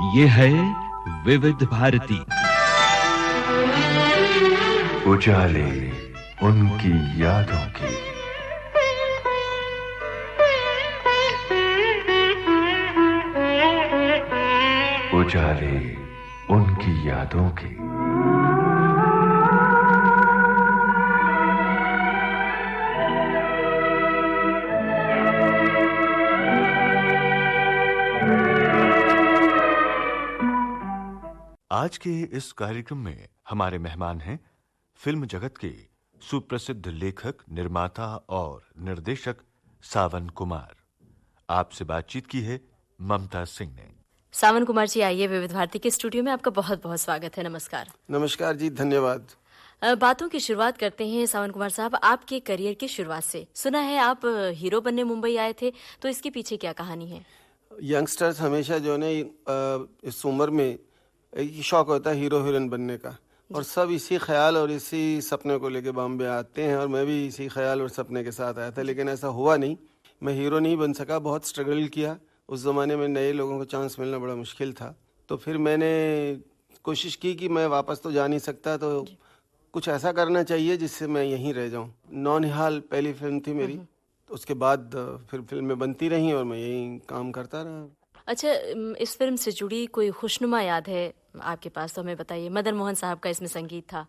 ये है विविध भारती। उजाले उनकी यादों की। उजाले उनकी यादों की। आज के इस कार्यक्रम में हमारे मेहमान हैं फिल्म जगत के सुप्रसिद्ध लेखक, निर्माता और निर्देशक सावन कुमार। आपसे बातचीत की है ममता सिंह ने। सावन कुमार जी, आइए, विविध भारती के स्टूडियो में आपका बहुत बहुत स्वागत है। नमस्कार। नमस्कार जी, धन्यवाद। बातों की शुरुआत करते हैं सावन कुमार साहब, आपके करियर की शुरुआत से। सुना है आप हीरो बनने मुंबई आए थे, तो इसके पीछे क्या कहानी है? यंगस्टर्स हमेशा जो है इस उम्र में एक शौक होता है हीरो हीरोइन बनने का, और सब इसी ख्याल और इसी सपने को लेके बॉम्बे आते हैं, और मैं भी इसी ख्याल और सपने के साथ आया था, लेकिन ऐसा हुआ नहीं। मैं हीरो नहीं बन सका, बहुत स्ट्रगल किया। उस ज़माने में नए लोगों को चांस मिलना बड़ा मुश्किल था। तो फिर मैंने कोशिश की कि मैं वापस तो जा नहीं सकता, तो कुछ ऐसा करना चाहिए जिससे मैं यहीं रह जाऊं। नौनिहाल पहली फिल्म थी मेरी। तो उसके बाद फिर फिल्में बनती रहीं और मैं यहीं काम करता रहा। अच्छा, इस फिल्म से जुड़ी कोई खुशनुमा याद है आपके पास, तो हमें बताइए। मदन मोहन साहब का इसमें संगीत था।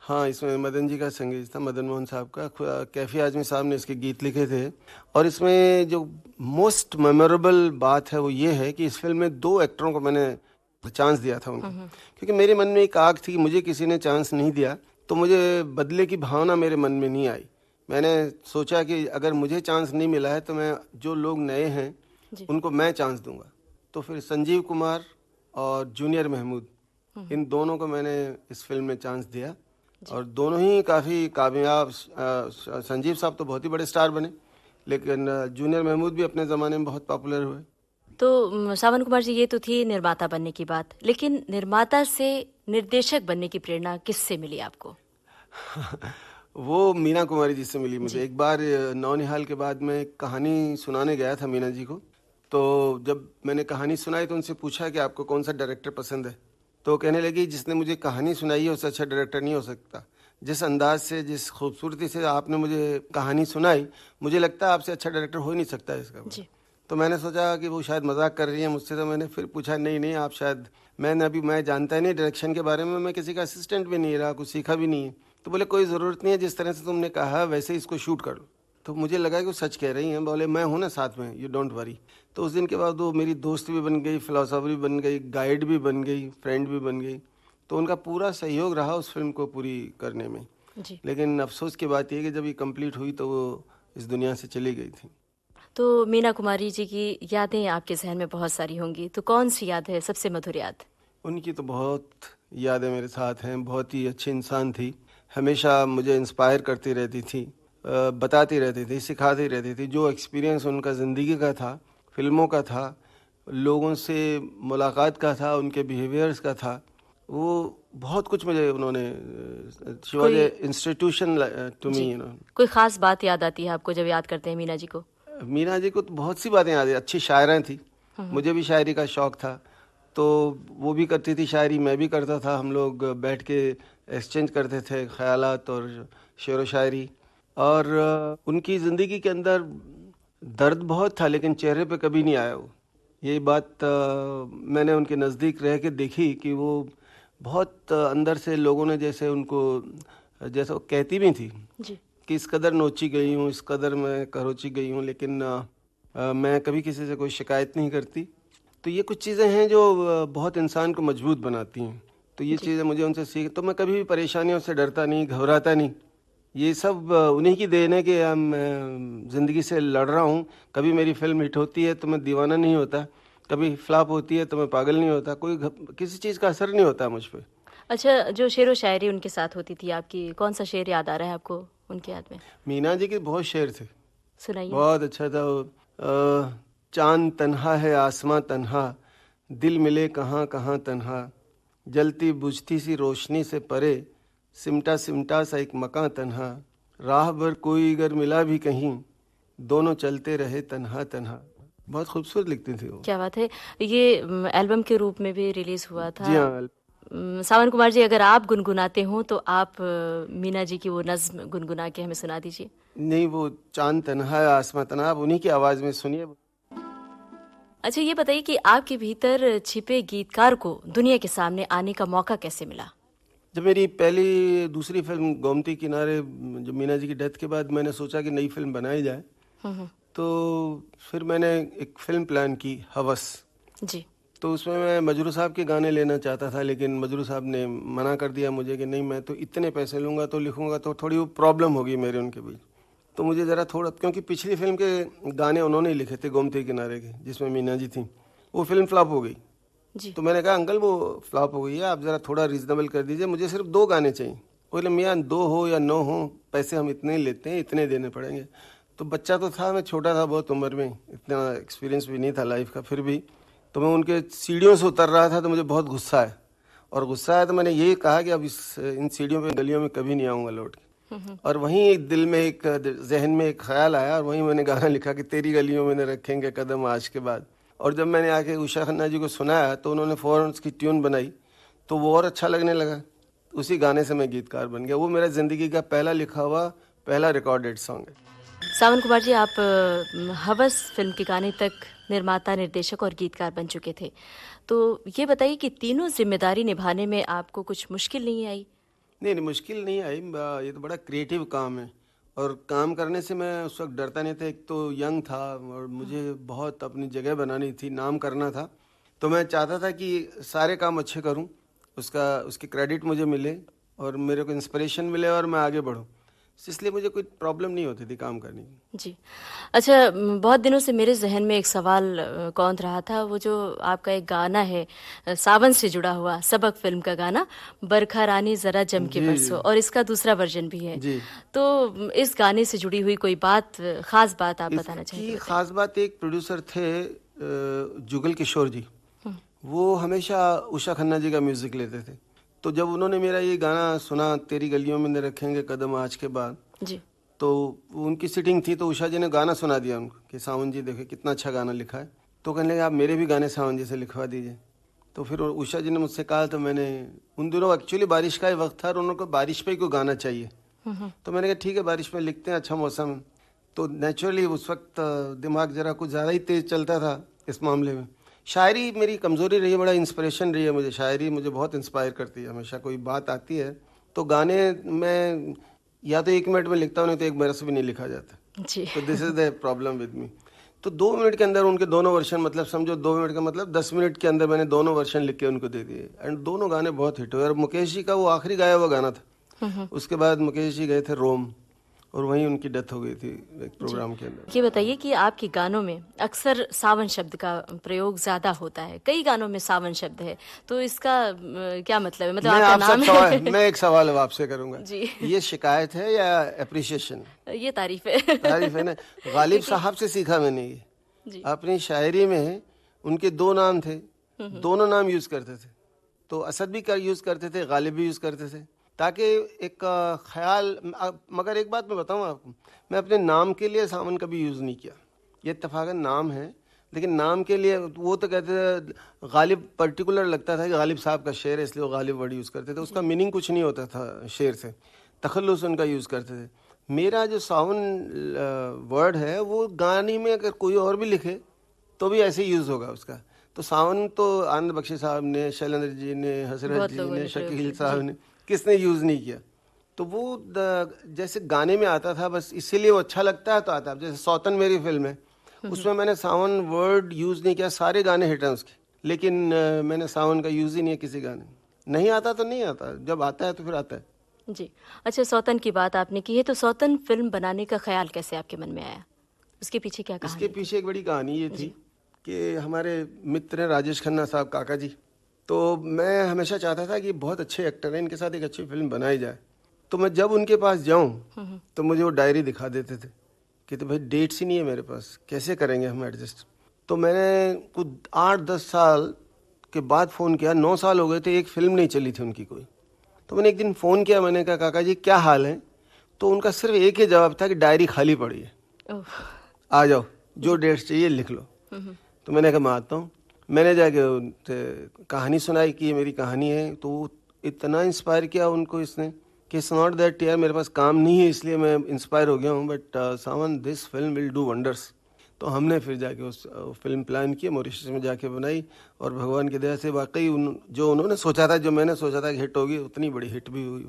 हाँ, इसमें मदन जी का संगीत था, मदन मोहन साहब का। कैफी आजमी साहब ने इसके गीत लिखे थे। और इसमें जो मोस्ट मेमोरेबल बात है वो ये है कि इस फिल्म में 2 एक्टरों को मैंने चांस दिया था उनको, क्योंकि मेरे मन में एक आग थी कि मुझे किसी ने चांस नहीं दिया, तो मुझे बदले की भावना मेरे मन में नहीं आई। मैंने सोचा कि अगर मुझे चांस नहीं मिला है तो मैं जो लोग नए हैं उनको मैं चांस दूंगा। तो फिर संजीव कुमार और जूनियर महमूद, इन दोनों को मैंने इस फिल्म में चांस दिया, और दोनों ही काफ़ी कामयाब। संजीव साहब तो बहुत ही बड़े स्टार बने, लेकिन जूनियर महमूद भी अपने ज़माने में बहुत पॉपुलर हुए। तो सावन कुमार जी, ये तो थी निर्माता बनने की बात, लेकिन निर्माता से निर्देशक बनने की प्रेरणा किससे मिली आपको? वो मीना कुमारी जी से मिली मुझे। एक बार नौनिहाल के बाद मैं एक कहानी सुनाने गया था मीना जी को। तो जब मैंने कहानी सुनाई तो उनसे पूछा कि आपको कौन सा डायरेक्टर पसंद है, तो कहने लगी जिसने मुझे कहानी सुनाई है उससे अच्छा डायरेक्टर नहीं हो सकता। जिस अंदाज से, जिस खूबसूरती से आपने मुझे कहानी सुनाई, मुझे लगता है आपसे अच्छा डायरेक्टर हो ही नहीं सकता इसका जी। तो मैंने सोचा कि वो शायद मजाक कर रही है मुझसे, तो मैंने फिर पूछा, नहीं आप शायद, मैं जानता ही नहीं डायरेक्शन के बारे में, मैं किसी का असिस्टेंट भी नहीं रहा, कुछ सीखा भी नहीं है। तो बोले कोई ज़रूरत नहीं है, जिस तरह से तुमने कहा वैसे इसको शूट कर लो। तो मुझे लगा कि वो सच कह रही हैं। बोले मैं हूँ ना साथ में, यू डोंट वरी। तो उस दिन के बाद वो मेरी दोस्त भी बन गई, फिलोसोफर भी बन गई, गाइड भी बन गई, फ्रेंड भी बन गई। तो उनका पूरा सहयोग रहा उस फिल्म को पूरी करने में जी। लेकिन अफसोस की बात यह कि जब ये कंप्लीट हुई तो वो इस दुनिया से चली गई थी। तो मीना कुमारी जी की यादें आपके जहन में बहुत सारी होंगी, तो कौन सी याद है सबसे मधुर याद? उनकी तो बहुत यादें मेरे साथ हैं। बहुत ही अच्छी इंसान थी, हमेशा मुझे इंस्पायर करती रहती थी, बताती रहती थी, सिखाती रहती थी। जो एक्सपीरियंस उनका ज़िंदगी का था, फिल्मों का था, लोगों से मुलाकात का था, उनके बिहेवियर्स का था, वो बहुत कुछ मुझे उन्होंने, she was a institution to me. कोई ख़ास बात याद आती है आपको जब याद करते हैं मीना जी को? मीना जी को तो बहुत सी बातें याद है। अच्छी शायरा थी, मुझे भी शायरी का शौक़ था, तो वो भी करती थी शायरी, मैं भी करता था। हम लोग बैठ के एक्सचेंज करते थे ख्यालात और शेर व शायरी। और उनकी ज़िंदगी के अंदर दर्द बहुत था, लेकिन चेहरे पे कभी नहीं आया वो। यही बात मैंने उनके नज़दीक रह के देखी कि वो बहुत अंदर से लोगों ने जैसे उनको, जैसे वो कहती भी थी जी, कि इस कदर नोची गई हूँ, इस कदर मैं खरोची गई हूँ, लेकिन मैं कभी किसी से कोई शिकायत नहीं करती। तो ये कुछ चीज़ें हैं जो बहुत इंसान को मजबूत बनाती हैं। तो ये चीज़ें मुझे उनसे सीख, तो मैं कभी भी परेशानियों से डरता नहीं, घबराता नहीं। ये सब उन्हीं की देन है कि मैं ज़िंदगी से लड़ रहा हूँ। कभी मेरी फिल्म हिट होती है तो मैं दीवाना नहीं होता, कभी फ्लॉप होती है तो मैं पागल नहीं होता, कोई किसी चीज़ का असर नहीं होता मुझ पर। अच्छा, जो शेर व शायरी उनके साथ होती थी आपकी, कौन सा शेर याद आ रहा है आपको उनके याद में? मीना जी के बहुत शेर थे, सुनाइए। बहुत अच्छा था। चांद तन्हा है, आसमां तन्हा, दिल मिले कहाँ कहाँ तन्हा, जलती बुझती सी रोशनी से परे, सिमटा सिमटा सा एक मकां तन्हा, राह भर कोई अगर मिला भी कहीं, दोनों चलते रहे तन्हा तन्हा। बहुत खूबसूरत लिखती थी वो। क्या बात है। ये एल्बम के रूप में भी रिलीज हुआ था। जी हाँ। सावन कुमार जी, अगर आप गुनगुनाते हो तो आप मीना जी की वो नज्म गुनगुना के हमें सुना दीजिए। नहीं, वो चांद तन्हा है आसमां तन्हा, आप उन्हीं की आवाज में सुनिए। अच्छा, ये बताइए कि आपके भीतर छिपे गीतकार को दुनिया के सामने आने का मौका कैसे मिला? जब मेरी पहली दूसरी फिल्म गोमती किनारे, जो मीना जी की डेथ के बाद मैंने सोचा कि नई फिल्म बनाई जाए, तो फिर मैंने एक फिल्म प्लान की, हवस जी। तो उसमें मैं मजरू साहब के गाने लेना चाहता था, लेकिन मजरू साहब ने मना कर दिया मुझे कि नहीं, मैं तो इतने पैसे लूँगा तो लिखूँगा तो थोड़ी वो प्रॉब्लम होगी मेरे उनके बीच। तो मुझे ज़रा थोड़ा, क्योंकि पिछली फिल्म के गाने उन्होंने ही लिखे थे गोमती किनारे के, जिसमें मीना जी थी, वो फिल्म फ्लॉप हो गई जी। तो मैंने कहा अंकल वो फ्लॉप हो गई है, आप ज़रा थोड़ा रीजनेबल कर दीजिए, मुझे सिर्फ 2 गाने चाहिए। बोले मियाँ 2 हो या 9 हो, पैसे हम इतने ही लेते हैं, इतने देने पड़ेंगे। तो बच्चा तो था, मैं छोटा था बहुत उम्र में, इतना एक्सपीरियंस भी नहीं था लाइफ का, फिर भी तो मैं उनके सीढ़ियों से उतर रहा था तो मुझे बहुत गुस्सा आया, और गुस्सा आया तो मैंने यही कहा कि अब इन सीढ़ियों पे गलियों में कभी नहीं आऊँगा लौट के। और वहीं एक दिल में, एक जहन में एक ख्याल आया, और वहीं मैंने गाना लिखा कि तेरी गलियों में न रखेंगे कदम आज के बाद। और जब मैंने आके उषा खन्ना जी को सुनाया तो उन्होंने फौरन उसकी ट्यून बनाई, तो वो और अच्छा लगने लगा। उसी गाने से मैं गीतकार बन गया। वो मेरा ज़िंदगी का पहला लिखा हुआ, पहला रिकॉर्डेड सॉन्ग है। सावन कुमार जी, आप हवस फिल्म के गाने तक निर्माता, निर्देशक और गीतकार बन चुके थे, तो ये बताइए कि तीनों जिम्मेदारी निभाने में आपको कुछ मुश्किल नहीं आई? नहीं, मुश्किल नहीं आई। ये तो बड़ा क्रिएटिव काम है, और काम करने से मैं उस वक्त डरता नहीं था। एक तो यंग था और मुझे बहुत अपनी जगह बनानी थी, नाम करना था, तो मैं चाहता था कि सारे काम अच्छे करूं, उसकी क्रेडिट मुझे मिले और मेरे को इंस्पिरेशन मिले और मैं आगे बढ़ूं। इसलिए मुझे कोई प्रॉब्लम नहीं होती थी काम करने की। जी। अच्छा, बहुत दिनों से मेरे जहन में एक सवाल कौंध रहा था, वो जो आपका एक गाना है सावन से जुड़ा हुआ, सबक फिल्म का गाना, बरखा रानी जरा जम के बरसो, और इसका दूसरा वर्जन भी है जी। तो इस गाने से जुड़ी हुई कोई बात, खास बात आप बताना चाहेंगे? खास बात, एक प्रोड्यूसर थे जुगल किशोर जी, वो हमेशा उषा खन्ना जी का म्यूजिक लेते थे। तो जब उन्होंने मेरा ये गाना सुना, तेरी गलियों में न रखेंगे कदम आज के बाद जी, तो उनकी सिटिंग थी, तो उषा जी ने गाना सुना दिया उनको कि सावन जी देखो कितना अच्छा गाना लिखा है। तो कहने लगे आप मेरे भी गाने सावन जी से लिखवा दीजिए। तो फिर उषा जी ने मुझसे कहा, तो मैंने, उन दिनों एक्चुअली बारिश का ही वक्त था और उनको बारिश पे ही कोई गाना चाहिए, तो मैंने कहा ठीक है बारिश में लिखते हैं, अच्छा मौसम है। तो नेचुरली उस वक्त दिमाग जरा कुछ ज़्यादा ही तेज़ चलता था इस मामले में। शायरी मेरी कमज़ोरी रही है, बड़ा इंस्पिरेशन रही है मुझे, शायरी मुझे बहुत इंस्पायर करती है हमेशा। कोई बात आती है तो गाने में या तो 1 मिनट में लिखता हूँ, नहीं तो 1 बरस भी नहीं लिखा जाता जी। तो this is the problem with me. तो 2 मिनट के अंदर उनके दोनों वर्शन, मतलब समझो 2 मिनट का मतलब 10 मिनट के अंदर मैंने दोनों वर्शन लिख के उनको दे दिए, एंड दोनों गाने बहुत हिट हुए। और मुकेश जी का वो आखिरी गाया हुआ गाना था, उसके बाद मुकेश जी गए थे रोम, और वहीं उनकी डेथ हो गई थी एक प्रोग्राम के अंदर। ये बताइए कि आपके गानों में अक्सर सावन शब्द का प्रयोग ज्यादा होता है, कई गानों में सावन शब्द है, तो इसका क्या मतलब है? मतलब आपका नाम है? मैं एक सवाल अब आपसे करूंगा जी। ये शिकायत है या अप्रिशिएशन? ये तारीफ है। तारीफ है ना। गालिब साहब से सीखा मैंने ये। जी। अपनी शायरी में उनके 2 नाम थे, दोनों नाम यूज करते थे, तो असद भी यूज करते थे, गालिब भी यूज करते थे, ताकि एक ख्याल। मगर एक बात मैं बताऊं आपको, मैं अपने नाम के लिए सावन कभी यूज़ नहीं किया। ये इत्तफाकन नाम है, लेकिन नाम के लिए वो तो कहते थे, गालिब पर्टिकुलर लगता था कि गालिब साहब का शेर है इसलिए वो गालिब वर्ड यूज़ करते थे, उसका मीनिंग कुछ नहीं होता था शेर से, तखल्लुस उनका यूज़ करते थे। मेरा जो सावन वर्ड है वो गाने में अगर कोई और भी लिखे तो भी ऐसे ही यूज़ होगा उसका। तो सावन तो आनंद बख्शी साहब ने, शैलेंद्र जी ने, हसरत जी ने, शकील साहब ने, किसने यूज़ नहीं किया। तो वो जैसे गाने में आता था, बस इसीलिए वो अच्छा लगता है तो आता है। जैसे सौतन मेरी फिल्म है, उसमें मैंने सावन वर्ड यूज़ नहीं किया, सारे गाने हिट हैं उसके, लेकिन मैंने सावन का यूज़ ही नहीं है किसी गाने में। नहीं आता तो नहीं आता, जब आता है तो फिर आता है। जी। अच्छा, सौतन की बात आपने की है, तो सौतन फिल्म बनाने का ख्याल कैसे आपके मन में आया? उसके पीछे क्या कहानी? इसके पीछे एक बड़ी कहानी ये थी कि हमारे मित्र हैं राजेश खन्ना साहब, काका जी, तो मैं हमेशा चाहता था कि बहुत अच्छे एक्टर हैं, इनके साथ एक अच्छी फिल्म बनाई जाए। तो मैं जब उनके पास जाऊं तो मुझे वो डायरी दिखा देते थे कि तो भाई डेट्स ही नहीं है मेरे पास, कैसे करेंगे हम एडजस्ट। तो मैंने कुछ 8-10 साल के बाद फ़ोन किया, 9 साल हो गए थे, एक फिल्म नहीं चली थी उनकी कोई। तो मैंने एक दिन फ़ोन किया, मैंने कहा काका जी क्या हाल है? तो उनका सिर्फ एक ही जवाब था कि डायरी खाली पड़ी है, आ जाओ, जो डेट्स चाहिए लिख लो। तो मैंने कहा मैं आता हूँ। मैंने जाके उनसे कहानी सुनाई कि ये मेरी कहानी है, तो वो इतना इंस्पायर किया उनको इसने कि इट्स नॉट दैट यार मेरे पास काम नहीं है इसलिए मैं इंस्पायर हो गया हूँ, but Sawan this film will do wonders. तो हमने फिर जाके उस फिल्म प्लान किया, मॉरिशस में जाके बनाई, और भगवान की दया से वाकई जो उन्होंने सोचा था, जो मैंने सोचा था कि हिट होगी, उतनी बड़ी हिट भी हुई।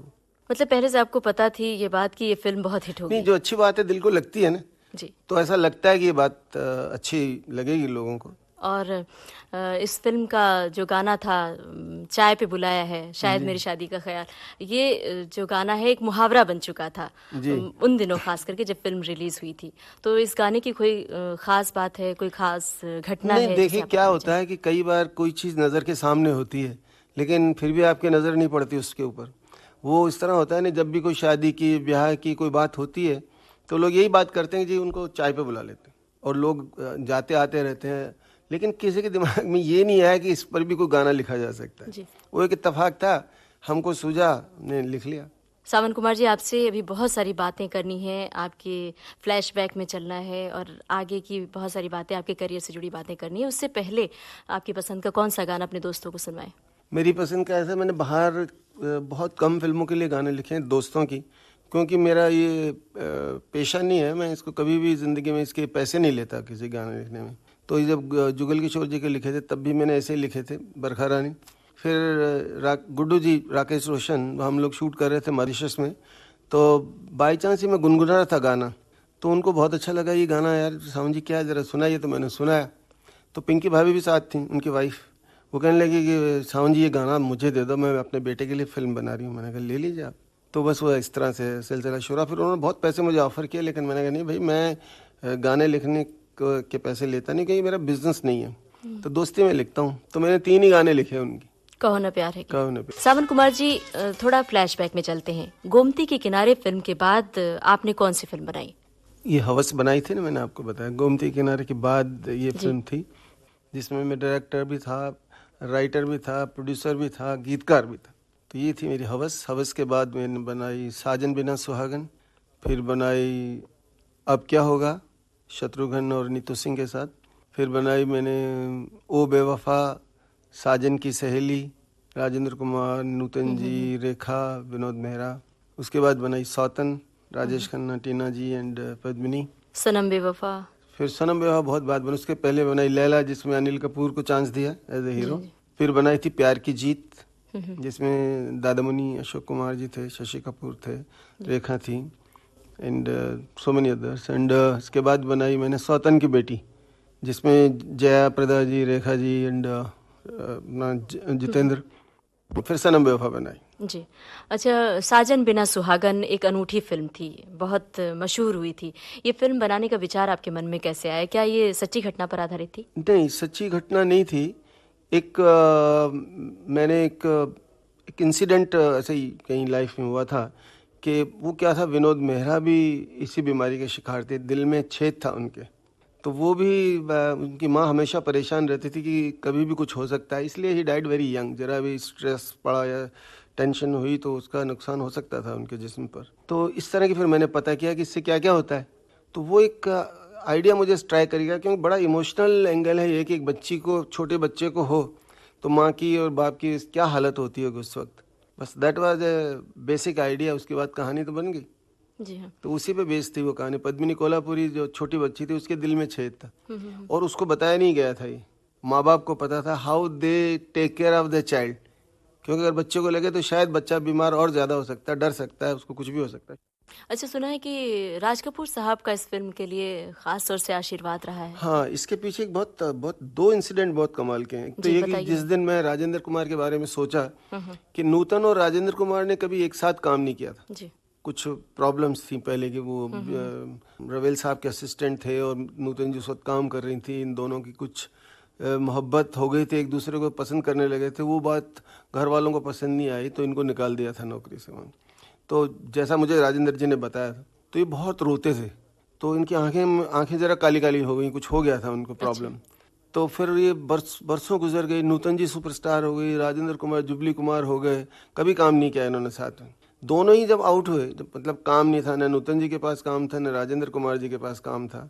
मतलब पहले से आपको पता थी ये बात कि ये फिल्म बहुत हिट होगी? नहीं, जो अच्छी बात है दिल को लगती है ना जी, तो ऐसा लगता है कि ये बात अच्छी लगेगी लोगों को। और इस फिल्म का जो गाना था चाय पे बुलाया है शायद मेरी शादी का ख्याल, ये जो गाना है एक मुहावरा बन चुका था उन दिनों, खास करके जब फिल्म रिलीज हुई थी। तो इस गाने की कोई खास बात है, कोई खास घटना है? देखिए क्या होता है कि कई बार कोई चीज़ नज़र के सामने होती है लेकिन फिर भी आपके नज़र नहीं पड़ती उसके ऊपर। वो इस तरह होता है ना, जब भी कोई शादी की, ब्याह की कोई बात होती है तो लोग यही बात करते हैं जी उनको चाय पे बुला लेते हैं, और लोग जाते आते रहते हैं, लेकिन किसी के दिमाग में ये नहीं आया कि इस पर भी कोई गाना लिखा जा सकता है। वो एक इत्तेफाक था, हमको सूझा, हमने लिख लिया। सावन कुमार जी, आपसे अभी बहुत सारी बातें करनी है, आपके फ्लैशबैक में चलना है और आगे की बहुत सारी बातें, आपके करियर से जुड़ी बातें करनी है। उससे पहले आपकी पसंद का कौन सा गाना अपने दोस्तों को सुनवाएं? मेरी पसंद का ऐसा, मैंने बाहर बहुत कम फिल्मों के लिए गाने लिखे हैं दोस्तों की, क्योंकि मेरा ये पेशा नहीं है, मैं इसको कभी भी ज़िंदगी में इसके पैसे नहीं लेता किसी गाने लिखने में। तो ये जब जुगल किशोर जी के लिखे थे तब भी मैंने ऐसे ही लिखे थे, बरखा रानी। फिर गुड्डू जी, राकेश रोशन, हम लोग शूट कर रहे थे मॉरिशस में, तो बाई चांस ही मैं गुनगुना रहा था गाना, तो उनको बहुत अच्छा लगा ये गाना, यार सावन जी क्या ज़रा सुनाइए। तो मैंने सुनाया, तो पिंकी भाभी भी साथ थी, उनकी वाइफ, वो कहने लगी कि सावन जी ये गाना मुझे दे दो, मैं अपने बेटे के लिए फ़िल्म बना रही हूँ। मैंने कहा ले लीजिए आप। तो बस वो इस तरह से सिलसिला शुरू। फिर उन्होंने बहुत पैसे मुझे ऑफ़र किए, लेकिन मैंने कहा नहीं भाई, मैं गाने लिखने के पैसे लेता नहीं, कहीं मेरा बिजनेस नहीं है, तो दोस्ती में लिखता हूँ। तो मैंने 3 ही गाने लिखे उनकी। कहो ना प्यार है, कहो ना प्यार। सावन कुमार जी, थोड़ा फ्लैशबैक में चलते हैं। गोमती के किनारे फिल्म के बाद आपने कौन सी फिल्म बनाई? ये हवस बनाई थी ना, मैंने आपको बताया। गोमती के किनारे के बाद ये फिल्म थी जिसमें मैं डायरेक्टर भी था, राइटर भी था, प्रोड्यूसर भी था, गीतकार भी था। तो ये थी मेरी हवस। हवस के बाद मैंने बनाई साजन बिना सुहागन, फिर बनाई अब क्या होगा शत्रुघ्न और नीतू सिंह के साथ, फिर बनाई मैंने ओ बेवफा, साजन की सहेली, राजेंद्र कुमार, नूतन जी, रेखा, विनोद मेहरा। उसके बाद बनाई सौतन, राजेश खन्ना, टीना जी एंड पद्मिनी। सनम बेवफा। फिर सनम बेवफा बहुत बाद बनी। उसके पहले बनाई लैला, जिसमें अनिल कपूर को चांस दिया एज ए हीरो। फिर बनाई थी प्यार की जीत, जिसमें दादामुनि, अशोक कुमार जी थे, शशि कपूर थे, रेखा थी, and so many others. And उसके बाद बनाई मैंने सौतन की बेटी, जिसमें जया प्रदा जी, रेखा जी एंड जितेंद्र। फिर सनम बेवफा बनाई। जी, अच्छा, साजन बिना सुहागन एक अनूठी फिल्म थी, बहुत मशहूर हुई थी। ये फिल्म बनाने का विचार आपके मन में कैसे आया? क्या ये सच्ची घटना पर आधारित थी? नहीं, सच्ची घटना नहीं थी। मैंने एक इंसिडेंट ऐसे ही कहीं लाइफ में हुआ था कि वो क्या था, विनोद मेहरा भी इसी बीमारी के शिकार थे, दिल में छेद था उनके। तो वो भी, उनकी माँ हमेशा परेशान रहती थी कि कभी भी कुछ हो सकता है, इसलिए ही डाइड वेरी यंग। जरा भी स्ट्रेस पड़ा या टेंशन हुई तो उसका नुकसान हो सकता था उनके जिस्म पर। तो इस तरह की फिर मैंने पता किया कि इससे क्या क्या होता है। तो वो एक आइडिया मुझे स्ट्राइक करेगा, क्योंकि बड़ा इमोशनल एंगल है ये कि एक बच्ची को, छोटे बच्चे को हो तो माँ की और बाप की क्या हालत होती होगी उस वक्त। बस that was a basic idea. उसके बाद कहानी तो बन गई। जी हाँ। तो उसी पे बेस्ड थी वो कहानी। पद्मिनी कोल्हापुरी जो छोटी बच्ची थी, उसके दिल में छेद था और उसको बताया नहीं गया था। ये माँ बाप को पता था how they take care of the child, क्योंकि अगर बच्चे को लगे तो शायद बच्चा बीमार और ज़्यादा हो सकता है, डर सकता है, उसको कुछ भी हो सकता है। अच्छा, सुना है कि राज कपूर साहब का इस फिल्म के लिए खास तौर से आशीर्वाद रहा है। हाँ, इसके पीछे एक बहुत 2 इंसिडेंट बहुत कमाल के हैं। एक तो ये कि जिस दिन मैं राजेंद्र कुमार के बारे में सोचा कि नूतन और राजेंद्र कुमार ने कभी एक साथ काम नहीं किया था जी। कुछ प्रॉब्लम्स थी पहले कि वो रवेल साहब के असिस्टेंट थे और नूतन जी उस वक्त काम कर रही थी। इन दोनों की कुछ मोहब्बत हो गई थी, एक दूसरे को पसंद करने लगे थे। वो बात घर वालों को पसंद नहीं आई तो इनको निकाल दिया था नौकरी से वहाँ। तो जैसा मुझे राजेंद्र जी ने बताया था, तो ये बहुत रोते थे। तो इनकी आंखें ज़रा काली काली हो गई, कुछ हो गया था उनको प्रॉब्लम। तो फिर ये बरसों गुजर गई। नूतन जी सुपरस्टार हो गई, राजेंद्र कुमार, जुबली कुमार हो गए, कभी काम नहीं किया इन्होंने साथ में। दोनों ही जब आउट हुए, जब मतलब काम नहीं था, ना नूतन जी के पास काम था, ना राजेंद्र कुमार जी के पास काम था,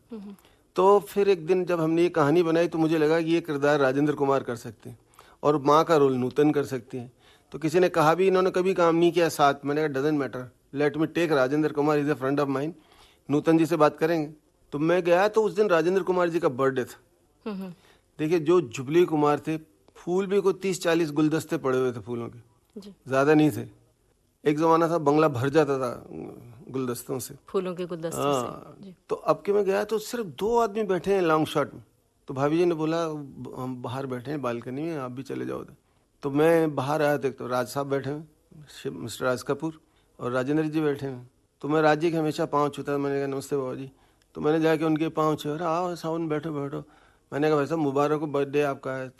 तो फिर एक दिन जब हमने ये कहानी बनाई तो मुझे लगा कि ये किरदार राजेंद्र कुमार कर सकते हैं और माँ का रोल नूतन कर सकती हैं। तो किसी ने कहा भी, इन्होंने कभी काम नहीं किया साथ, मैंने कहा doesn't matter, let me take Rajendra Kumar, is a friend of mine, Nutan ji से बात करेंगे। तो मैं गया तो उस दिन राजेंद्र कुमार जी का बर्थडे था। देखिए जो जुबली कुमार थे, फूल भी कोई 30-40 गुलदस्ते पड़े हुए थे फूलों के, ज़्यादा नहीं थे। एक ज़माना था बंगला भर जाता था गुलदस्तों से, फूलों के गुलदस्तों से। तो अब के मैं गया तो सिर्फ 2 आदमी बैठे हैं लॉन्ग शॉट में। तो भाभी जी ने बोला हम बाहर बैठे हैं बालकनी में, आप भी चले जाओ उधर। तो मैं बाहर आया तो राज साहब बैठे हैं, मिस्टर राज कपूर, और राजेंद्र जी बैठे हैं। तो मैं राज जी के हमेशा पाँव छूता, मैंने कहा नमस्ते बाबा जी। तो मैंने जाके उनके पाँव छू, अरे आओ साउन बैठो बैठो। मैंने कहा भाई साहब मुबारक हो, बर्थडे आपका है।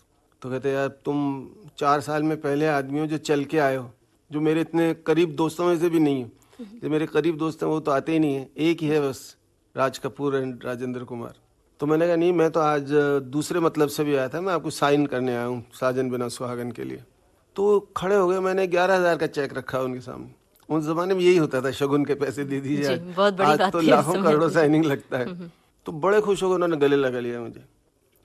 तो कहते यार तुम 4 साल में पहले आदमी हो जो चल के आए हो, जो मेरे इतने करीब दोस्तों में से भी नहीं हो। जो मेरे करीब दोस्त हैं वो तो आते ही नहीं है, एक ही है बस, राज कपूर एंड राजेंद्र कुमार। तो मैंने कहा नहीं, मैं तो आज दूसरे मतलब से भी आया था, मैं आपको साइन करने आया हूँ साजन बिना सुहागन के लिए। तो खड़े हो गए, मैंने 11,000 का चेक रखा उनके सामने। उस जमाने में यही होता था, शगुन के पैसे दे दीजिए, आज तो लाखों करोड़ों साइनिंग लगता है। तो बड़े खुश हो गए, उन्होंने गले लगा लिया मुझे।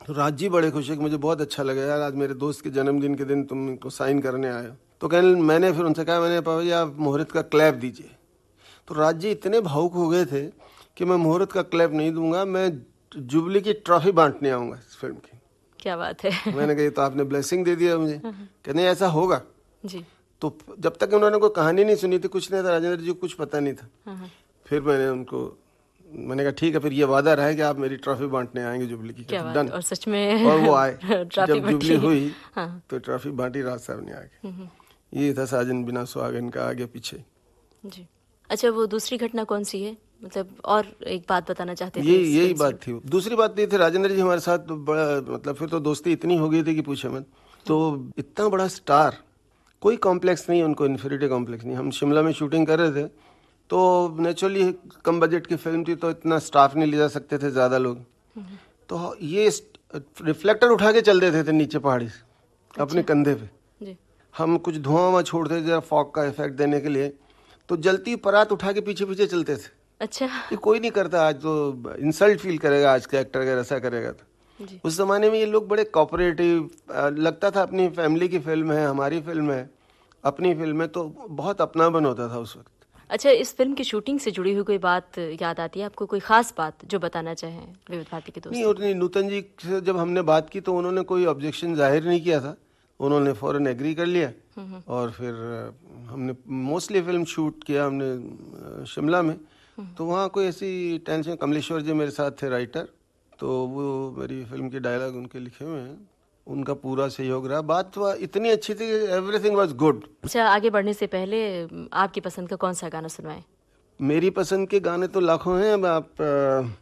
तो राज जी बड़े खुश है कि मुझे बहुत अच्छा लगा यार, आज मेरे दोस्त के जन्मदिन के दिन तुम इनको साइन करने आए हो। तो कहने, मैंने फिर उनसे कहा, मैंने पापा जी आप मुहूर्त का क्लैप दीजिए। तो राज जी इतने भावुक हो गए थे कि मैं मुहूर्त का क्लैप नहीं दूंगा, मैं जुबली की ट्रॉफी बांटने आऊंगा इस फिल्म की। क्या बात है। मैंने कहा तो आपने ब्लेसिंग दे दिया मुझे। कहने ऐसा होगा जी। तो जब तक उन्होंने कोई कहानी नहीं सुनी थी, कुछ नहीं था, राजेंद्र जी को कुछ पता नहीं था। फिर मैंने कहा ठीक है, फिर ये वादा रहा है कि आप मेरी ट्रॉफी बांटने आएंगे जुबली की। डन। और सच में और वो आए। जब जुबली हुई तो ट्रॉफी बांटी राज साहब ने आगे। ये था साजन बिना सुहागन का आगे पीछे। जी। अच्छा, वो दूसरी घटना कौन सी है, मतलब और एक बात बताना चाहते थे? यही बात थी। दूसरी बात ये थी, राजेंद्र जी हमारे साथ तो बड़ा, मतलब फिर तो दोस्ती इतनी हो गई थी कि पूछे मत। तो इतना बड़ा स्टार, कोई कॉम्प्लेक्स नहीं उनको, इन्फीरियरिटी कॉम्प्लेक्स नहीं। हम शिमला में शूटिंग कर रहे थे, तो नेचुरली कम बजट की फिल्म थी, तो इतना स्टाफ नहीं ले जा सकते थे ज़्यादा लोग। तो ये रिफ्लेक्टर उठा के चल देते थे नीचे पहाड़ी से अपने कंधे पे। हम कुछ धुआं वहाँ छोड़ते थे जरा फॉग का इफेक्ट देने के लिए, तो जलती परात उठा के पीछे पीछे चलते थे। अच्छा। ये कोई नहीं करता आज, तो इंसल्ट फील करेगा आज का एक्टर अगर ऐसा करेगा तो। उस जमाने में ये लोग बड़े कोऑपरेटिव, लगता था अपनी फैमिली की फिल्म है, हमारी फिल्म है, अपनी फिल्म है, तो बहुत अपनापन होता था उस वक्त। अच्छा, इस फिल्म की शूटिंग से जुड़ी हुई कोई बात याद आती है आपको, कोई खास बात जो बताना चाहें विविध भारती के दोस्तों? नहीं, और नूतन जी से जब हमने बात की तो उन्होंने कोई ऑब्जेक्शन जाहिर नहीं किया था, उन्होंने फौरन एग्री कर लिया। और फिर हमने मोस्टली फिल्म शूट किया हमने शिमला में। तो वहाँ कोई ऐसी टेंशन, कमलेश्वर जी मेरे साथ थे राइटर, तो वो मेरी फिल्म के डायलॉग उनके लिखे हुए हैं, उनका पूरा सहयोग रहा। बात तो इतनी अच्छी थी, एवरीथिंग वाज गुड। अच्छा, आगे बढ़ने से पहले आपकी पसंद का कौन सा गाना सुनवाएं? मेरी पसंद के गाने तो लाखों हैं। अब आप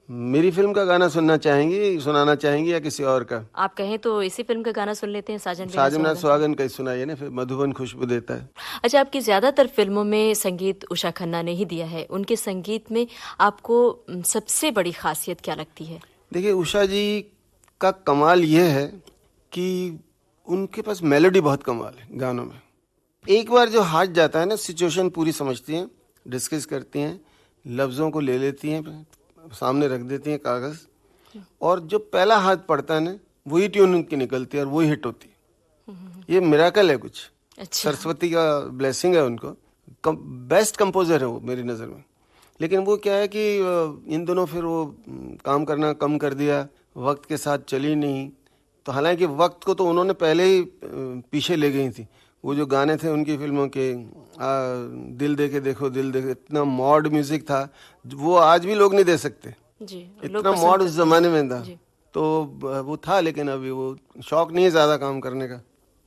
मेरी फिल्म का गाना सुनाना चाहेंगी या किसी और का? आप कहें तो इसी फिल्म का गाना सुन लेते हैं, साजन बिना सुहागन का सुनाइए ना, फिर मधुबन खुशबू देता है। अच्छा, आपकी ज्यादातर फिल्मों में संगीत उषा खन्ना ने ही दिया है, उनके संगीत में आपको सबसे बड़ी खासियत क्या लगती है? देखिए, उषा जी का कमाल ये है कि उनके पास मेलोडी बहुत कमाल है गानों में। एक बार जो हाथ जाता है ना, सिचुएशन पूरी समझती हैं, डिस्कस करती हैं, लफ्ज़ों को ले लेती हैं, सामने रख देती हैं कागज़, और जो पहला हाथ पड़ता है ना, वही ट्यून उनकी निकलती है और वही हिट होती है। ये मिराकल है कुछ। अच्छा। सरस्वती का ब्लेसिंग है उनको। बेस्ट कंपोजर है वो मेरी नज़र में। लेकिन वो क्या है कि इन दोनों फिर वो काम करना कम कर दिया, वक्त के साथ चली नहीं। तो हालांकि वक्त को तो उन्होंने पहले ही पीछे ले गई थी। वो जो गाने थे उनकी फिल्मों के, दिल दे के देखो दिल दे, इतना मॉड म्यूजिक था, वो आज भी लोग नहीं दे सकते जी। इतना मॉड उस जमाने में था। तो वो था, लेकिन अभी वो शौक नहीं है ज़्यादा काम करने का।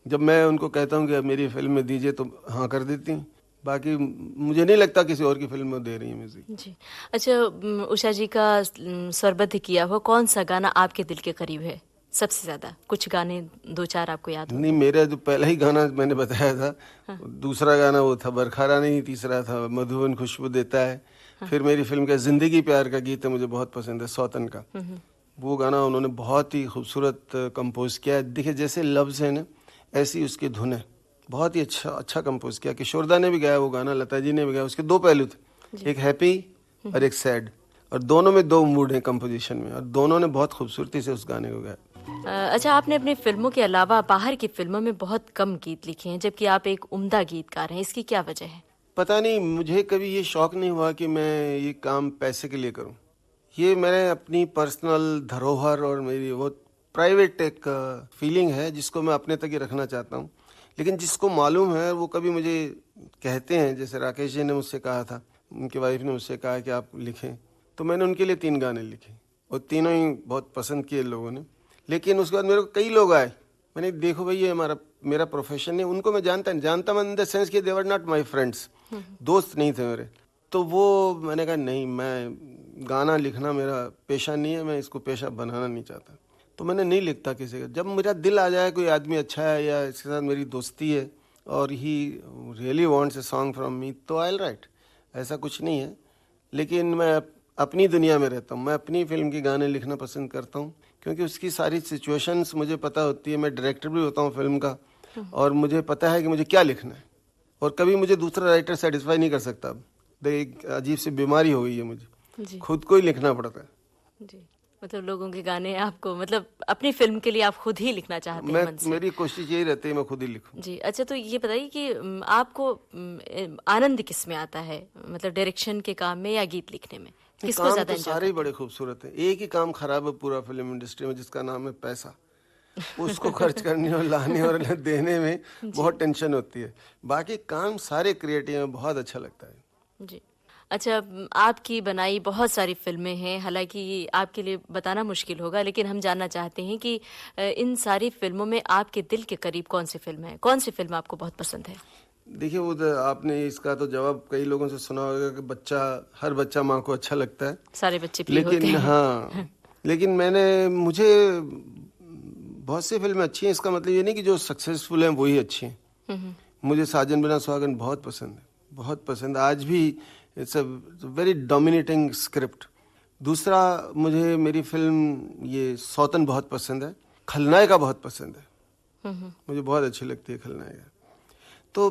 जब मैं उनको कहता हूँ कि मेरी फिल्म में दीजिए तो हाँ कर देती हैं, बाकी मुझे नहीं लगता किसी और की फिल्म में दे रही है म्यूजिक। जी। अच्छा, उषा जी का स्वरबद्ध किया हुआ कौन सा गाना आपके दिल के करीब है सबसे ज्यादा? कुछ गाने 2-4 आपको याद हो? नहीं, मेरा जो पहला ही गाना मैंने बताया था, दूसरा गाना वो था बरखा रानी, तीसरा था मधुबन खुशबू देता है। फिर मेरी फिल्म का जिंदगी प्यार का गीत है, मुझे बहुत पसंद है, सौतन का। वो गाना उन्होंने बहुत ही खूबसूरत कंपोज किया। देखिए, जैसे लफ्ज़ है ना, ऐसी उसकी धुन है। बहुत ही अच्छा कंपोज किया। किशोरदा ने भी गाया वो गाना, लता जी ने भी गाया। उसके 2 पहलू थे, एक हैप्पी और एक सैड। और दोनों में दो मूड हैं कंपोजिशन में, और दोनों ने बहुत खूबसूरती से उस गाने को गाया। अच्छा, आपने अपनी फिल्मों के अलावा बाहर की फिल्मों में बहुत कम गीत लिखे हैं, जबकि आप एक उम्दा गीतकार हैं। इसकी क्या वजह है? पता नहीं, मुझे कभी ये शौक नहीं हुआ कि मैं ये काम पैसे के लिए करूं। ये मैंने अपनी पर्सनल धरोहर और मेरी वो प्राइवेट एक फीलिंग है जिसको मैं अपने तक ही रखना चाहता हूं। लेकिन जिसको मालूम है वो कभी मुझे कहते हैं, जैसे राकेश जी ने मुझसे कहा था, उनकी वाइफ ने मुझसे कहा कि आप लिखें, तो मैंने उनके लिए 3 गाने लिखे और तीनों ही बहुत पसंद किए लोगों ने। लेकिन उसके बाद मेरे को कई लोग आए, मैंने देखो भाई ये मेरा प्रोफेशन है। उनको मैं जानता मैं इन द सेंस कि दे वर नॉट माय फ्रेंड्स, दोस्त नहीं थे मेरे। तो वो मैंने कहा नहीं, मैं गाना लिखना मेरा पेशा नहीं है, मैं इसको पेशा बनाना नहीं चाहता, तो मैंने नहीं लिखता किसी का। जब मेरा दिल आ जाए कोई आदमी अच्छा है या इसके साथ मेरी दोस्ती है और he really wants a song from me, तो आई विल राइट, ऐसा कुछ नहीं है। लेकिन मैं अपनी दुनिया में रहता हूँ, मैं अपनी फिल्म के गाने लिखना पसंद करता हूँ क्योंकि उसकी सारी सिचुएशंस मुझे पता होती है। मैं डायरेक्टर भी होता हूँ फिल्म का और मुझे पता है कि मुझे क्या लिखना है, और कभी मुझे दूसरा राइटर सेटिस्फाई नहीं कर सकता। अब एक अजीब सी बीमारी हो गई है, मुझे खुद को ही लिखना पड़ता है जी। मतलब लोगों के गाने आपको, मतलब अपनी फिल्म के लिए आप खुद ही लिखना चाहते हैं मन से? मेरी कोशिश यही रहती है मैं खुद ही लिखूं जी। अच्छा, तो ये बताइए कि आपको आनंद किस में आता है, मतलब डायरेक्शन के काम में या गीत लिखने में? किसको काम ज्यादा तो सारे ही बड़े खूबसूरत है। एक ही काम खराब है पूरा फिल्म इंडस्ट्री में, जिसका नाम है पैसा। उसको खर्च करने और लाने और देने में बहुत टेंशन होती है। बाकी काम सारे क्रिएटिव में बहुत अच्छा लगता है जी। अच्छा, आपकी बनाई बहुत सारी फिल्में हैं, हालांकि आपके लिए बताना मुश्किल होगा, लेकिन हम जानना चाहते हैं कि इन सारी फिल्मों में आपके दिल के करीब कौन सी फिल्म है, कौन सी फिल्म आपको बहुत पसंद है? देखिए, वो तो आपने इसका तो जवाब कई लोगों से सुना होगा कि हर बच्चा माँ को अच्छा लगता है, सारे बच्चे प्रिय होते हैं। लेकिन हाँ, लेकिन मुझे बहुत सी फिल्में अच्छी हैं। इसका मतलब ये नहीं कि जो सक्सेसफुल हैं वही अच्छी हैं। मुझे साजन बिना सुहागन बहुत पसंद है, बहुत पसंद। आज भी it's a very dominating script. दूसरा, मुझे मेरी फिल्म ये सौतन बहुत पसंद है। खलनायिका बहुत पसंद है, मुझे बहुत अच्छी लगती है खलनायिका। तो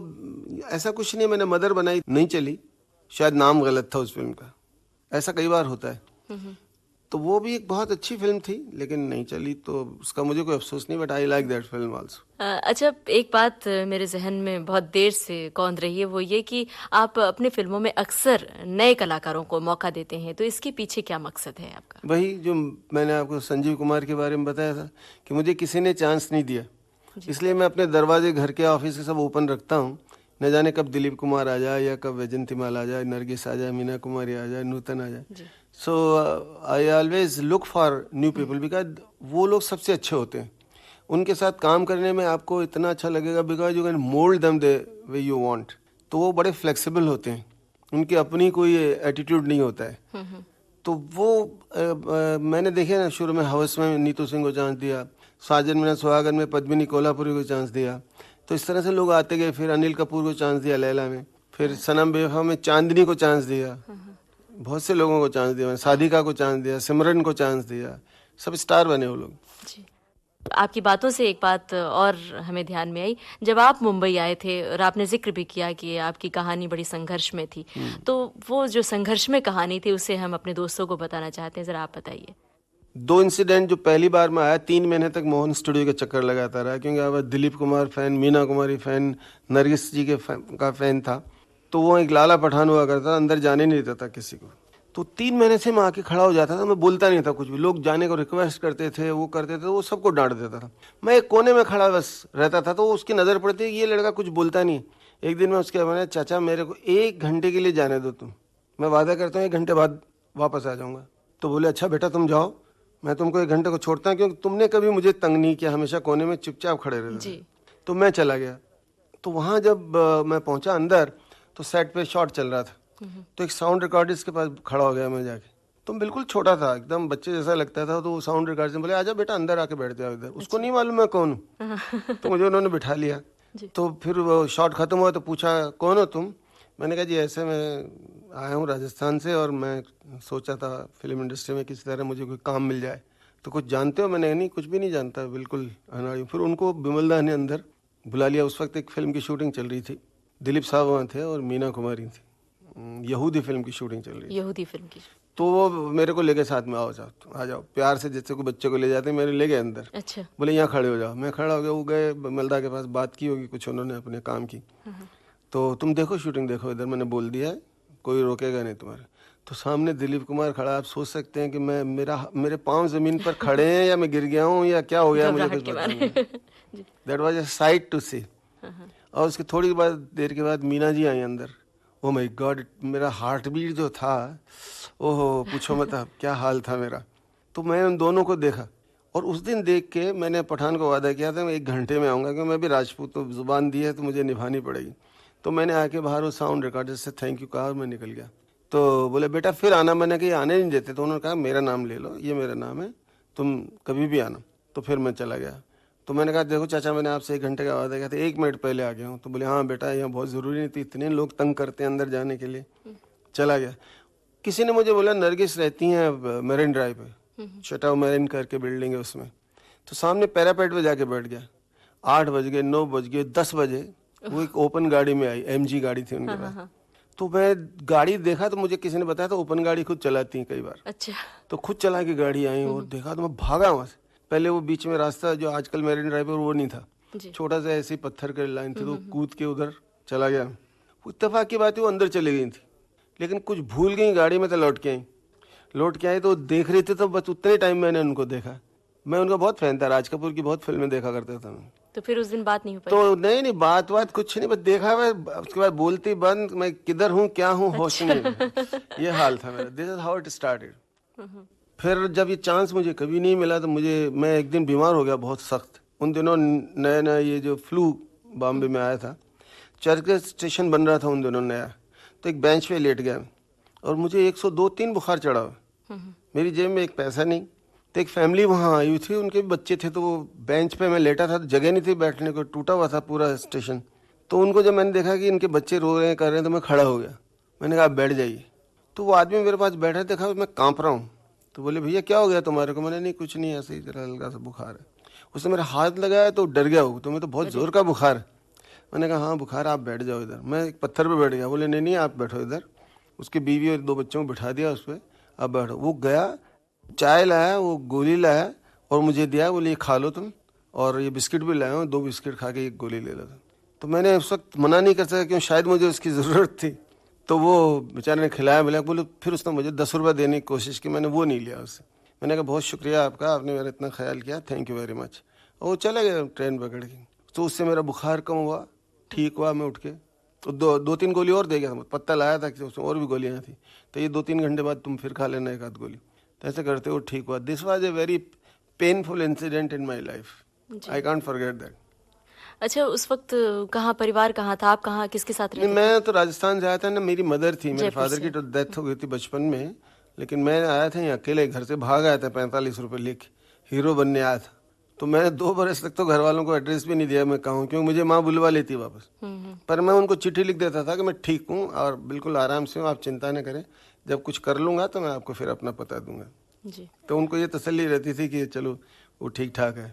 ऐसा कुछ नहीं, मैंने मदर बनाई, नहीं चली, शायद नाम गलत था उस फिल्म का, ऐसा कई बार होता है। तो वो भी एक बहुत अच्छी फिल्म थी लेकिन नहीं चली, तो उसका मुझे कोई अफसोस नहीं, but I like that film also. अच्छा, एक बात मेरे जहन में बहुत देर से कौंध रही है, वो ये कि आप अपनी फिल्मों में अक्सर नए कलाकारों को मौका देते हैं, तो इसके पीछे क्या मकसद है आपका? वही जो मैंने आपको संजीव कुमार के बारे में बताया था कि मुझे किसी ने चांस नहीं दिया, इसलिए मैं अपने दरवाजे घर के ऑफिस के सब ओपन रखता हूँ। न जाने कब दिलीप कुमार आ जाए या कब वैजंतीमाल आ जाए, नरगिस आ जाए, मीना कुमारी आ जाए, नूतन आ जाए। So I always look for new people because वो लोग सबसे अच्छे होते हैं। उनके साथ काम करने में आपको इतना अच्छा लगेगा because you can mould them the way you want. तो वो बड़े फ्लेक्सिबल होते हैं, उनकी अपनी कोई एटीट्यूड नहीं होता है। तो वो मैंने देखे ना, शुरू में हवस में नीतू सिंह को चांस दिया, साजन बिना सुहागन में पद्मिनी कोल्हापुरी को चांस दिया, तो इस तरह से लोग आते गए। फिर अनिल कपूर को चांस दिया लैला में, फिर सनम बेवफा में चांदनी को चांस दिया, बहुत से लोगों को चांस दिया, साधिका को चांस दिया, सिमरन को चांस दिया, सब स्टार बने वो लोग जी। आपकी बातों से एक बात और हमें ध्यान में आई, जब आप मुंबई आए थे और आपने जिक्र भी किया कि आपकी कहानी बड़ी संघर्ष में थी, तो वो जो संघर्ष में कहानी थी उसे हम अपने दोस्तों को बताना चाहते हैं, जरा आप बताइए। 2 इंसिडेंट। जो पहली बार मैं आया, 3 महीने तक मोहन स्टूडियो के चक्कर लगाता रहा, क्योंकि अब दिलीप कुमार फैन, मीना कुमारी फैन, नरगिस जी का फैन था। तो वो एक लाला पठान हुआ करता था, अंदर जाने नहीं देता था किसी को। तो 3 महीने से मैं आके खड़ा हो जाता था, मैं बोलता नहीं था कुछ भी। लोग जाने को रिक्वेस्ट करते थे, वो करते थे, वो सबको डांट देता था। मैं एक कोने में खड़ा बस रहता था, तो उसकी नज़र पड़ती है, ये लड़का कुछ बोलता नहीं। एक दिन मैं उसके मैंने, चाचा मेरे को 1 घंटे के लिए जाने दो तुम, मैं वादा करता हूँ 1 घंटे बाद वापस आ जाऊँगा। तो बोले अच्छा बेटा तुम जाओ, मैं तुमको 1 घंटे को छोड़ता हूँ, क्योंकि तुमने कभी मुझे तंग नहीं किया, हमेशा कोने में चुपचाप खड़े रहते थे। तो मैं चला गया। तो वहाँ जब मैं पहुँचा अंदर, तो सेट पे शॉट चल रहा था, तो एक साउंड रिकॉर्डिस्ट के पास खड़ा हो गया मैं जाके। तो बिल्कुल छोटा था, एकदम बच्चे जैसा लगता था। तो वो साउंड रिकॉर्डिस्ट ने बोले आजा बेटा अंदर आके बैठ जाओ इधर। उसको नहीं मालूम मैं कौन हूँ, तो मुझे उन्होंने बिठा लिया। तो फिर वो शॉट खत्म हुआ तो पूछा कौन हो तुम? मैंने कहा जी ऐसे मैं आया हूँ राजस्थान से और मैं सोचा था फिल्म इंडस्ट्री में किसी तरह मुझे कोई काम मिल जाए। तो कुछ जानते हो? मैंने नहीं, कुछ भी नहीं जानता, बिल्कुल अनाड़ी। फिर उनको बिमल दा ने अंदर बुला लिया। उस वक्त एक फिल्म की शूटिंग चल रही थी, दिलीप साहब वहाँ थे और मीना कुमारी थी, यहूदी फिल्म की शूटिंग चल रही थी। यहूदी फिल्म की। तो वो मेरे को लेके साथ में, आओ जाओ आ जाओ, प्यार से जैसे कोई बच्चे को ले जाते हैं, मेरे ले गए अंदर। अच्छा। बोले यहाँ खड़े हो जाओ। मैं खड़ा हो गया, वो गए मलदा के पास, बात की होगी कुछ उन्होंने अपने काम की। तो तुम देखो शूटिंग देखो इधर, मैंने बोल दिया है, कोई रोकेगा नहीं तुम्हारे। तो सामने दिलीप कुमार खड़ा, आप सोच सकते हैं कि मैं मेरे पाँव जमीन पर खड़े हैं या मैं गिर गया हूँ या क्या हो गया, मुझे कुछ पता नहीं। That was a sight to see. और उसके थोड़ी देर के बाद मीना जी आई अंदर। ओ माय गॉड, मेरा हार्ट बीट जो था, ओहो पूछो मत आप क्या हाल था मेरा। तो मैं उन दोनों को देखा, और उस दिन देख के मैंने पठान को वादा किया था मैं 1 घंटे में आऊँगा, क्योंकि मैं भी राजपूत, तो जुबान दी है तो मुझे निभानी पड़ेगी। तो मैंने आके बाहर वो साउंड रिकॉर्डर से थैंक यू कहा और मैं निकल गया। तो बोले बेटा फिर आना, मैंने कहा आने नहीं देते। तो उन्होंने कहा मेरा नाम ले लो, ये मेरा नाम है, तुम कभी भी आना। तो फिर मैं चला गया। तो मैंने कहा देखो चाचा, मैंने आपसे 1 घंटे का वादा किया था, 1 मिनट पहले आ गया हूँ। तो बोले हाँ बेटा, यहाँ बहुत ज़रूरी नहीं थी, इतने लोग तंग करते हैं अंदर जाने के लिए। चला गया। किसी ने मुझे बोला नरगिस रहती हैं मरीन ड्राइव पे, चटाव मरीन करके बिल्डिंग है उसमें। तो सामने पैरापेट पे जाके बैठ गया। 8 बज गए, 9 बज गए, 10 बजे वो एक ओपन गाड़ी में आई, MG गाड़ी थी उनके पास। तो मैं गाड़ी देखा तो मुझे किसी ने बताया था ओपन गाड़ी खुद चलाती हैं कई बार। अच्छा। तो खुद चला के गाड़ी आई और देखा तो मैं भागा वहाँ से। पहले वो बीच में रास्ता जो आजकल मरीन ड्राइव पर वो नहीं था, छोटा सा ऐसे पत्थर की लाइन थी, तो कूद के उधर चला गया। इत्तेफाक की बात है वो अंदर चली गई थी, लेकिन कुछ भूल गई गाड़ी में, तो लौट के आई तो देख रही थी। तो बस उतने टाइम मैंने उनको देखा। मैं उनका बहुत फैन था, राज कपूर की बहुत फिल्में देखा करता था मैं। तो फिर उस दिन बात नहीं हो पाई? तो नहीं बात कुछ नहीं, बस देखा मैं, उसके बाद बोलती बंद, मैं किधर हूँ क्या हूँ, होश नहीं। ये हाल था मेरा। This is how it started. फिर जब ये चांस मुझे कभी नहीं मिला, तो मैं एक दिन बीमार हो गया बहुत सख्त। उन दिनों नया ये जो फ्लू बॉम्बे में आया था, चर्च स्टेशन बन रहा था उन दिनों नया। तो एक बेंच पे लेट गया और मुझे 102-3 बुखार चढ़ा हुआ। मेरी जेब में एक पैसा नहीं। तो एक फैमिली वहाँ आई हुई थी, उनके भी बच्चे थे। तो वो बेंच पे मैं लेटा था, तो जगह नहीं थी बैठने को, टूटा हुआ था पूरा स्टेशन। तो उनको जब मैंने देखा कि इनके बच्चे रो रहे हैं, कर रहे हैं, तो मैं खड़ा हो गया। मैंने कहा बैठ जाइए। तो वो आदमी मेरे पास बैठा, देखा मैं काँप रहा हूँ। तो बोले भैया क्या हो गया तुम्हारे को? मैंने नहीं कुछ नहीं, ऐसे ही जरा हल्का सा बुखार है। उसने मेरा हाथ लगाया तो डर गया हो, तुम्हें तो बहुत जोर का बुखार है। मैंने कहा हाँ बुखार, आप बैठ जाओ इधर। मैं एक पत्थर पे बैठ गया। बोले नहीं आप बैठो इधर। उसकी बीवी और 2 बच्चों को बिठा दिया उस पर, अब बैठो। वो गया, चाय लाया, वो गोली लाया और मुझे दिया। बोले ये खा लो तुम, और ये बिस्किट भी लाया हूँ, 2 बिस्किट खा के 1 गोली ले लो तुम। तो मैंने उस वक्त मना नहीं कर सका, क्यों शायद मुझे उसकी ज़रूरत थी। तो वो बेचारे ने खिलाया मिला। बोले फिर उसने मुझे 10 रुपये देने की कोशिश की, मैंने वो नहीं लिया उससे। मैंने कहा बहुत शुक्रिया आपका, आपने मेरा इतना ख्याल किया, थैंक यू वेरी मच। और वो चले गए ट्रेन पकड़ के। तो उससे मेरा बुखार कम हुआ, ठीक हुआ। मैं उठ के तो 2-3 गोली और दे गया था, पत्ता लाया था कि उसमें और भी गोलियाँ थी। तो ये 2-3 घंटे बाद तुम फिर खा लेना 1 आध गोली। तो ऐसे करते वो ठीक हुआ। This was a very painful incident in my life. I can't forget that. अच्छा, उस वक्त कहाँ परिवार कहाँ था? आप कहाँ किसके साथ रहते थे? मैं तो राजस्थान से आया था ना। मेरी मदर थी, मेरे फादर की तो डेथ हो गई थी बचपन में। लेकिन मैं आया था यहाँ अकेले, घर से भाग आया था 45 रुपये लेके, हीरो बनने आया था। तो मैंने 2 बरस तक तो घर वालों को एड्रेस भी नहीं दिया मैं कहूँ, क्योंकि मुझे माँ बुलवा लेती वापस। पर मैं उनको चिट्ठी लिख देता था कि मैं ठीक हूँ और बिल्कुल आराम से हूँ, आप चिंता न करें, जब कुछ कर लूँगा तो मैं आपको फिर अपना पता दूंगा जी। तो उनको ये तसल्ली रहती थी कि चलो वो ठीक ठाक है।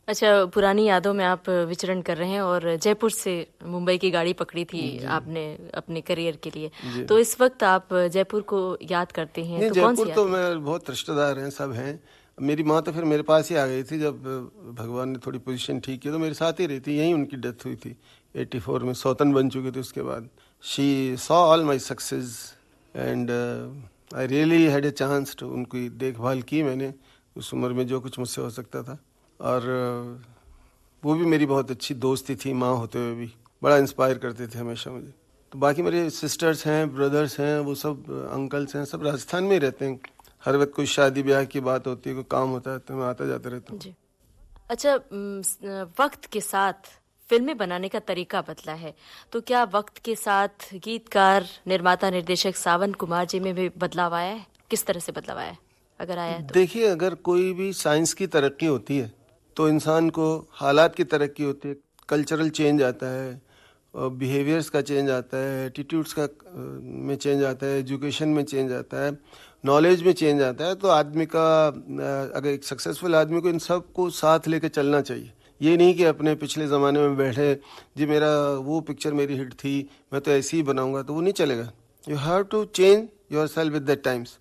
अच्छा, पुरानी यादों में आप विचरण कर रहे हैं और जयपुर से मुंबई की गाड़ी पकड़ी थी आपने अपने करियर के लिए। तो इस वक्त आप जयपुर को याद करते हैं? तो कौन सी जयपुर तो मैं बहुत रिश्तेदार हैं, सब हैं। मेरी माँ तो फिर मेरे पास ही आ गई थी जब भगवान ने थोड़ी पोजीशन ठीक की, तो मेरे साथ ही रहती। यहीं उनकी डेथ हुई थी 84 में, सौतन बन चुकी थी उसके बाद। She saw all my success and I really had a chance to उनकी देखभाल की मैंने उस उम्र में जो कुछ मुझसे हो सकता था। और वो भी मेरी बहुत अच्छी दोस्ती थी, माँ होते हुए भी बड़ा इंस्पायर करते थे हमेशा मुझे। तो बाकी मेरे सिस्टर्स हैं, ब्रदर्स हैं, वो सब अंकल्स हैं, सब राजस्थान में ही रहते हैं। हर वक्त कोई शादी ब्याह की बात होती है, कोई काम होता है तो मैं आता जाता रहता हूँ। अच्छा, वक्त के साथ फिल्में बनाने का तरीका बदला है, तो क्या वक्त के साथ गीतकार, निर्माता, निर्देशक सावन कुमार जी में भी बदलाव आया है? किस तरह से बदलाव आया है, अगर आया है तो? देखिए, अगर कोई भी साइंस की तरक्की होती है तो इंसान को हालात की तरक्की होती है, कल्चरल चेंज आता है, बिहेवियर्स का चेंज आता है, एटीट्यूड्स का में चेंज आता है, एजुकेशन में चेंज आता है, नॉलेज में चेंज आता है। तो आदमी का, अगर एक सक्सेसफुल आदमी को इन सब को साथ लेके चलना चाहिए। ये नहीं कि अपने पिछले ज़माने में बैठे जी मेरा वो पिक्चर मेरी हिट थी, मैं तो ऐसे ही बनाऊंगा, तो वो नहीं चलेगा। You have to change yourself with the times.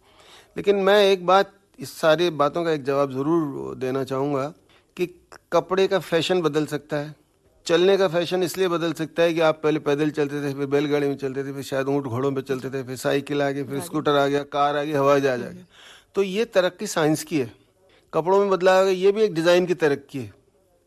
लेकिन मैं एक बात, इस सारी बातों का एक जवाब ज़रूर देना चाहूँगा कि कपड़े का फैशन बदल सकता है, चलने का फैशन इसलिए बदल सकता है कि आप पहले पैदल चलते थे, फिर बैलगाड़ी में चलते थे, फिर शायद ऊँट घोड़ों पे चलते थे, फिर साइकिल आ गई, फिर स्कूटर आ गया, कार आ गई, हवाई जहाज आ गया। तो ये तरक्की साइंस की है। कपड़ों में बदलाव आ गया, ये भी एक डिज़ाइन की तरक्की है।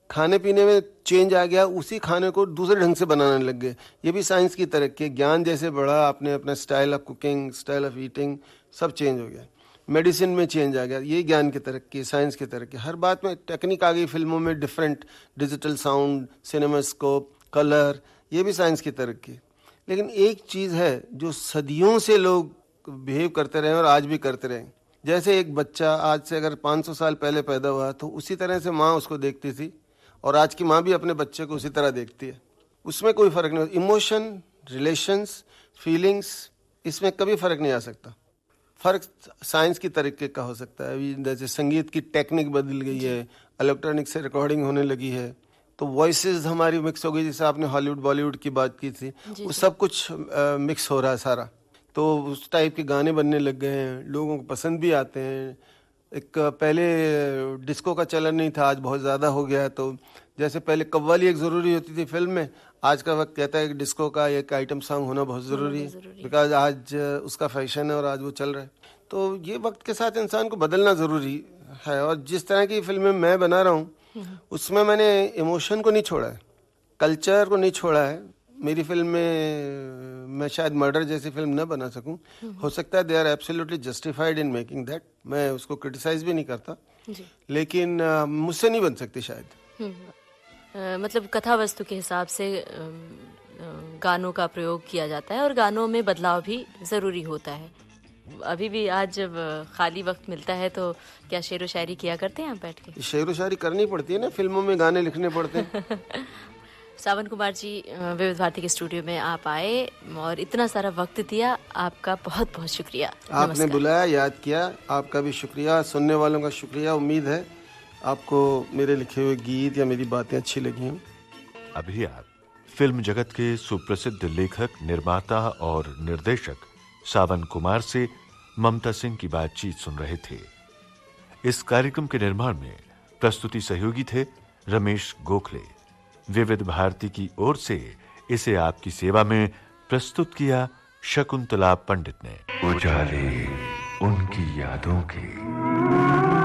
खाने पीने में चेंज आ गया, उसी खाने को दूसरे ढंग से बनाने लग गए, ये भी साइंस की तरक्की है। ज्ञान जैसे बढ़ा, आपने अपना style of cooking, style of eating सब चेंज हो गया। मेडिसिन में चेंज आ गया, ये ज्ञान की तरक्की, साइंस की तरक्की। हर बात में टेक्निक आ गई, फिल्मों में different digital sound, CinemaScope, colour, ये भी साइंस की तरक्की। लेकिन एक चीज़ है जो सदियों से लोग बिहेव करते रहे और आज भी करते रहे। जैसे एक बच्चा आज से अगर 500 साल पहले पैदा हुआ तो उसी तरह से माँ उसको देखती थी, और आज की माँ भी अपने बच्चे को उसी तरह देखती है, उसमें कोई फ़र्क नहीं। इमोशन, रिलेशंस, फीलिंग्स, इसमें कभी फ़र्क नहीं आ सकता। फ़र्क साइंस की तरीके का हो सकता है। अभी जैसे संगीत की टेक्निक बदल गई है, इलेक्ट्रॉनिक से रिकॉर्डिंग होने लगी है, तो वॉइसेस हमारी मिक्स हो गई। जैसे आपने हॉलीवुड बॉलीवुड की बात की थी, वो सब कुछ मिक्स हो रहा है सारा, तो उस टाइप के गाने बनने लग गए हैं, लोगों को पसंद भी आते हैं। एक पहले डिस्को का चलन नहीं था, आज बहुत ज़्यादा हो गया है। तो जैसे पहले कव्वाली एक ज़रूरी होती थी फिल्म में, आज का वक्त कहता है कि डिस्को का एक आइटम सॉन्ग होना बहुत ज़रूरी है, बिकॉज आज उसका फैशन है और आज वो चल रहा है। तो ये वक्त के साथ इंसान को बदलना ज़रूरी है। और जिस तरह की फिल्में मैं बना रहा हूँ उसमें मैंने इमोशन को नहीं छोड़ा है, कल्चर को नहीं छोड़ा है। मेरी फिल्म में मैं शायद मर्डर जैसी फिल्म न बना सकूं, हो सकता है they are absolutely justified in making that, मैं उसको क्रिटिसाइज भी नहीं करता, लेकिन मुझसे नहीं बन सकती शायद। मतलब कथा वस्तु के हिसाब से गानों का प्रयोग किया जाता है और गानों में बदलाव भी ज़रूरी होता है। अभी भी आज जब खाली वक्त मिलता है तो क्या शेर व शायरी किया करते हैं आप बैठ के? शेर व शायरी करनी पड़ती है ना, फिल्मों में गाने लिखने पड़ते हैं। सावन कुमार जी, विविध भारती के स्टूडियो में आप आए और इतना सारा वक्त दिया, आपका बहुत बहुत शुक्रिया। आपने बुलाया, याद किया, आपका भी शुक्रिया, सुनने वालों का शुक्रिया। उम्मीद है आपको मेरे लिखे हुए गीत या मेरी बातें अच्छी लगी हों। अभी आप फिल्म जगत के सुप्रसिद्ध लेखक, निर्माता और निर्देशक सावन कुमार से ममता सिंह की बातचीत सुन रहे थे। इस कार्यक्रम के निर्माण में प्रस्तुति सहयोगी थे रमेश गोखले। विविध भारती की ओर से इसे आपकी सेवा में प्रस्तुत किया शकुंतला पंडित ने। उजाले उनकी यादों के।